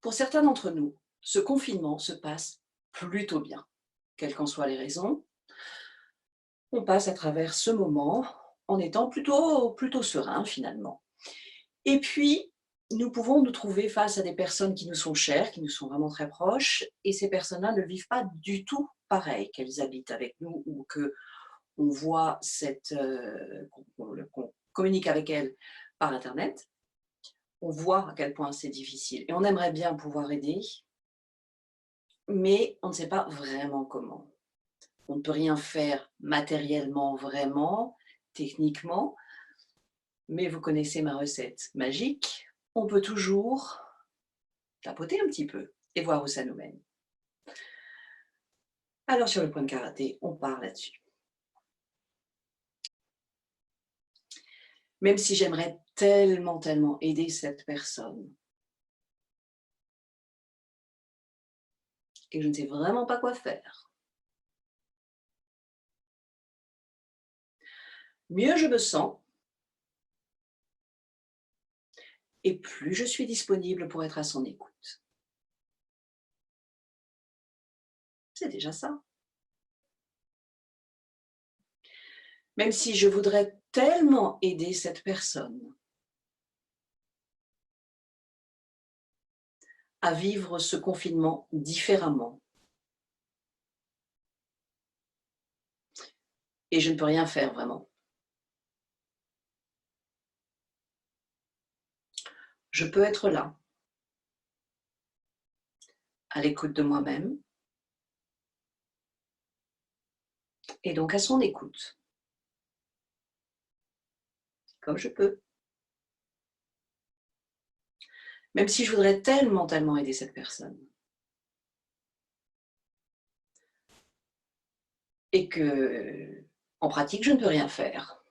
Pour certains d'entre nous, ce confinement se passe plutôt bien. Quelles qu'en soient les raisons, on passe à travers ce moment en étant plutôt serein finalement. Et puis, nous pouvons nous trouver face à des personnes qui nous sont chères, qui nous sont vraiment très proches, et ces personnes-là ne vivent pas du tout pareil, qu'elles habitent avec nous ou qu'on voit qu'on communique avec elles par internet. On voit à quel point c'est difficile et on aimerait bien pouvoir aider, mais on ne sait pas vraiment comment. On ne peut rien faire matériellement vraiment, techniquement, mais vous connaissez ma recette magique. On peut toujours tapoter un petit peu et voir où ça nous mène. Alors sur le point de karaté, on part là-dessus. Même si j'aimerais tellement aider cette personne et que je ne sais vraiment pas quoi faire, mieux je me sens et plus je suis disponible pour être à son écoute. C'est déjà ça. Même si je voudrais tellement aider cette personne à vivre ce confinement différemment. Et je ne peux rien faire vraiment. Je peux être là, à l'écoute de moi-même, et donc à son écoute, comme je peux. Même si je voudrais tellement aider cette personne. Et que, en pratique, je ne peux rien faire.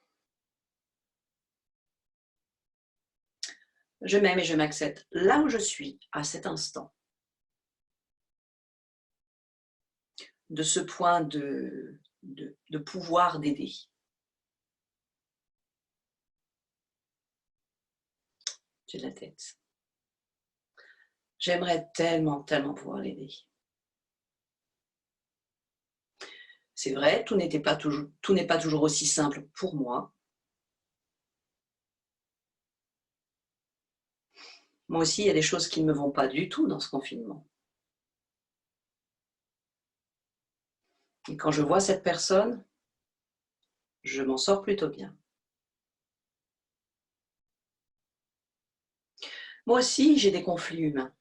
Je m'aime et je m'accepte là où je suis, à cet instant. De ce point de pouvoir d'aider. J'ai de la tête. J'aimerais tellement pouvoir l'aider. C'est vrai, tout n'est pas toujours aussi simple pour moi. Moi aussi, il y a des choses qui ne me vont pas du tout dans ce confinement. Et quand je vois cette personne, je m'en sors plutôt bien. Moi aussi, j'ai des conflits humains.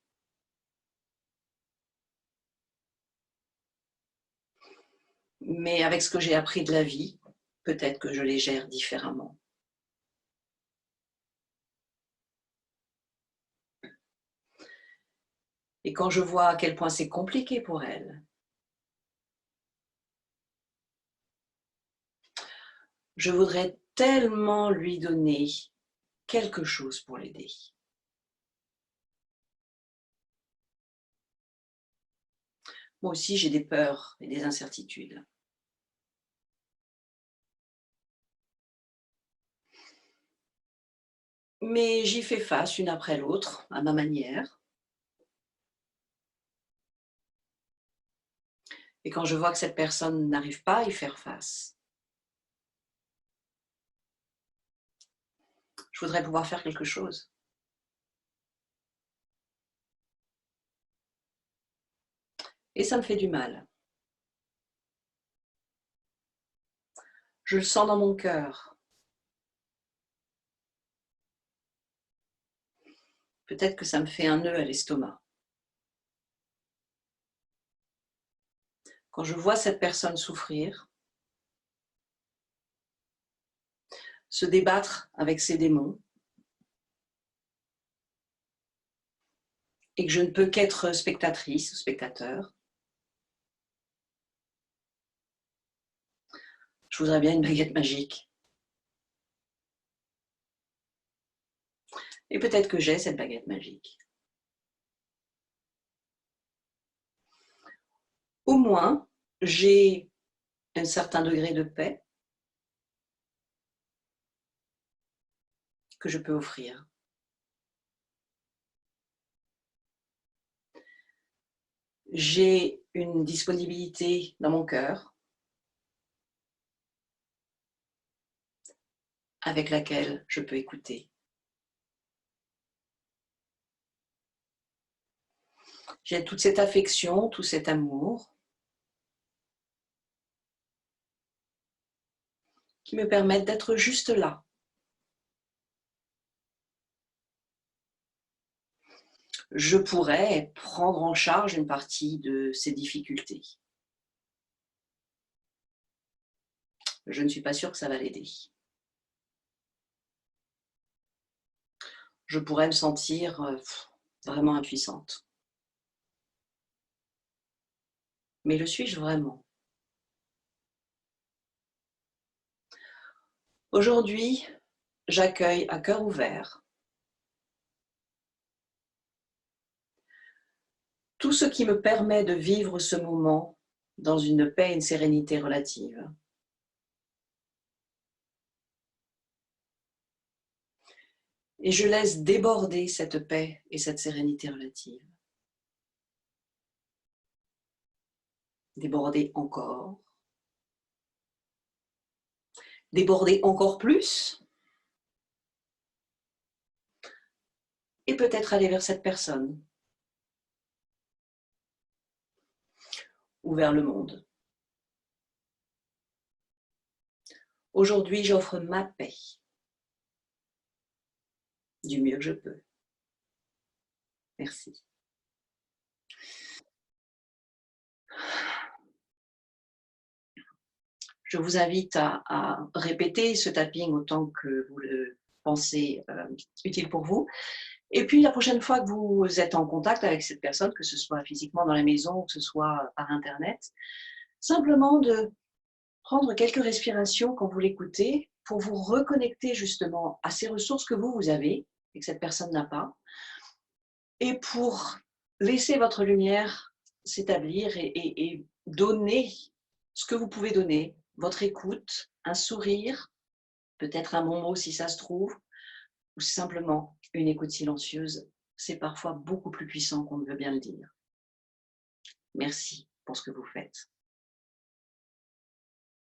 Mais avec ce que j'ai appris de la vie, peut-être que je les gère différemment. Et quand je vois à quel point c'est compliqué pour elle, je voudrais tellement lui donner quelque chose pour l'aider. Moi aussi, j'ai des peurs et des incertitudes. Mais j'y fais face une après l'autre, à ma manière. Et quand je vois que cette personne n'arrive pas à y faire face, je voudrais pouvoir faire quelque chose. Et ça me fait du mal. Je le sens dans mon cœur. Peut-être que ça me fait un nœud à l'estomac. Quand je vois cette personne souffrir, se débattre avec ses démons, et que je ne peux qu'être spectatrice ou spectateur, je voudrais bien une baguette magique. Et peut-être que j'ai cette baguette magique. Au moins, j'ai un certain degré de paix que je peux offrir. J'ai une disponibilité dans mon cœur avec laquelle je peux écouter. J'ai toute cette affection, tout cet amour qui me permettent d'être juste là. Je pourrais prendre en charge une partie de ces difficultés. Je ne suis pas sûre que ça va l'aider. Je pourrais me sentir vraiment impuissante. Mais le suis-je vraiment? Aujourd'hui, j'accueille à cœur ouvert tout ce qui me permet de vivre ce moment dans une paix et une sérénité relative. Et je laisse déborder cette paix et cette sérénité relative. Déborder encore. Déborder encore plus. Et peut-être aller vers cette personne. Ou vers le monde. Aujourd'hui, j'offre ma paix. Du mieux que je peux. Merci. Je vous invite à répéter ce tapping autant que vous le pensez utile pour vous. Et puis la prochaine fois que vous êtes en contact avec cette personne, que ce soit physiquement dans la maison, que ce soit par internet, simplement de prendre quelques respirations quand vous l'écoutez pour vous reconnecter justement à ces ressources que vous avez et que cette personne n'a pas, et pour laisser votre lumière s'établir et donner ce que vous pouvez donner, votre écoute, un sourire, peut-être un bon mot si ça se trouve, ou simplement une écoute silencieuse. C'est parfois beaucoup plus puissant qu'on ne veut bien le dire. Merci pour ce que vous faites.